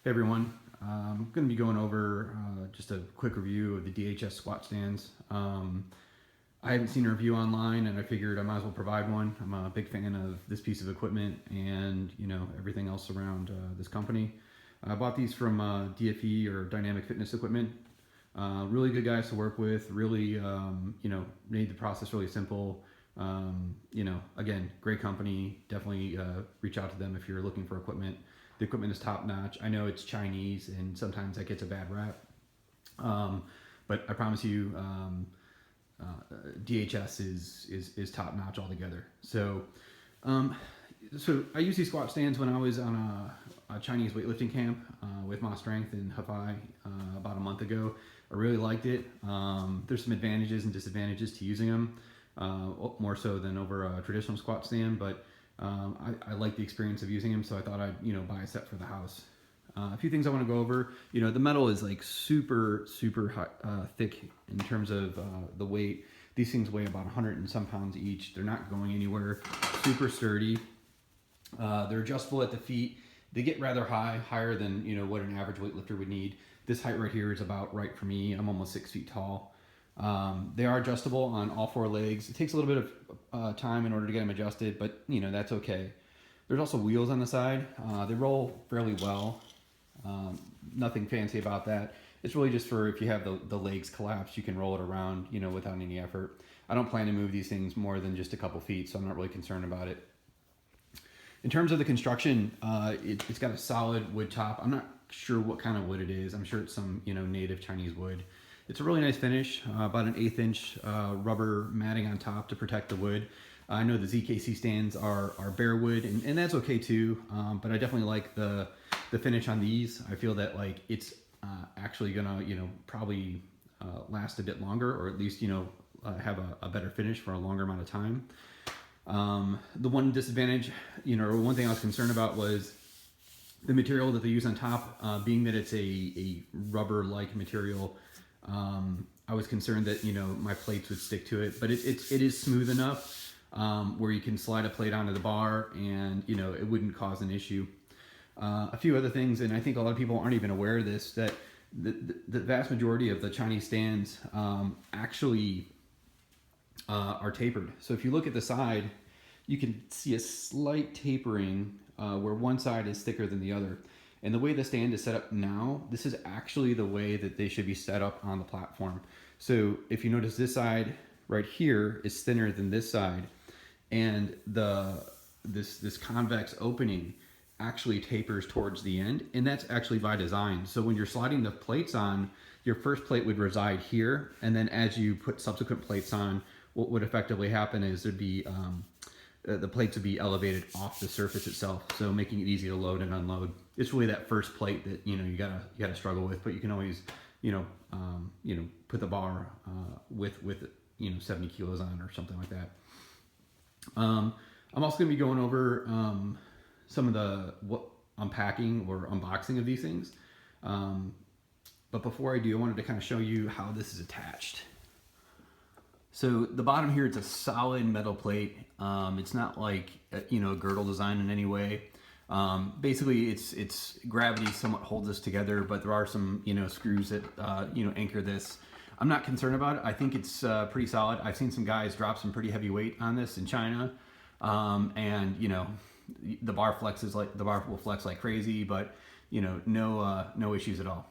Hey everyone, I'm going to be going over just a quick review of the DHS squat stands. I haven't seen a review online and I figured I might as well provide one. I'm a big fan of this piece of equipment and everything else around this company. I bought these from DFE or Dynamic Fitness Equipment. Really good guys to work with, really made the process really simple. Again, great company, definitely reach out to them if you're looking for equipment. The equipment is top notch. I know it's Chinese and sometimes that gets a bad rap. But I promise you, DHS is top notch altogether. So I used these squat stands when I was on a Chinese weightlifting camp with Ma Strength in Hefei about a month ago. I really liked it. There's some advantages and disadvantages to using them, more so than over a traditional squat stand, but I like the experience of using them, so I thought I'd buy a set for the house. A few things I want to go over. The metal is like super high, thick in terms of the weight. These things weigh about 100 and some pounds each. They're not going anywhere. Super sturdy. They're adjustable at the feet. They get rather high, higher than what an average weightlifter would need. This height right here is about right for me. I'm almost 6 feet tall. They are adjustable on all four legs. It takes a little bit of time in order to get them adjusted, but that's okay. There's also wheels on the side. They roll fairly well. Nothing fancy about that. It's really just for if you have the legs collapsed, you can roll it around, without any effort. I don't plan to move these things more than just a couple feet, so I'm not really concerned about it. In terms of the construction, it's got a solid wood top. I'm not sure what kind of wood it is. I'm sure it's some native Chinese wood. It's a really nice finish, about an 1/8 inch rubber matting on top to protect the wood. I know the ZKC stands are bare wood, and that's okay too, but I definitely like the finish on these. I feel that like it's actually gonna probably last a bit longer, or at least have a better finish for a longer amount of time. The one disadvantage, or one thing I was concerned about was the material that they use on top, being that it's a rubber-like material. I was concerned that my plates would stick to it, but it is smooth enough where you can slide a plate onto the bar and it wouldn't cause an issue. A few other things, and I think a lot of people aren't even aware of this, that the vast majority of the Chinese stands actually are tapered. So if you look at the side, you can see a slight tapering where one side is thicker than the other. And the way the stand is set up now, this is actually the way that they should be set up on the platform. So if you notice, this side right here is thinner than this side, and this convex opening actually tapers towards the end, and that's actually by design. So when you're sliding the plates on, your first plate would reside here, and then as you put subsequent plates on, what would effectively happen is there'd be the plates would be elevated off the surface itself, so making it easy to load and unload. It's really that first plate that you gotta struggle with, but you can always put the bar with 70 kilos on or something like that. I'm also going to be going over some of the unpacking or unboxing of these things. But before I do, I wanted to kind of show you how this is attached. So the bottom here, it's a solid metal plate. It's not like a girdle design in any way. Basically, it's gravity somewhat holds this together, but there are some screws that anchor this. I'm not concerned about it. I think it's pretty solid. I've seen some guys drop some pretty heavy weight on this in China, and the bar will flex like crazy, but no issues at all.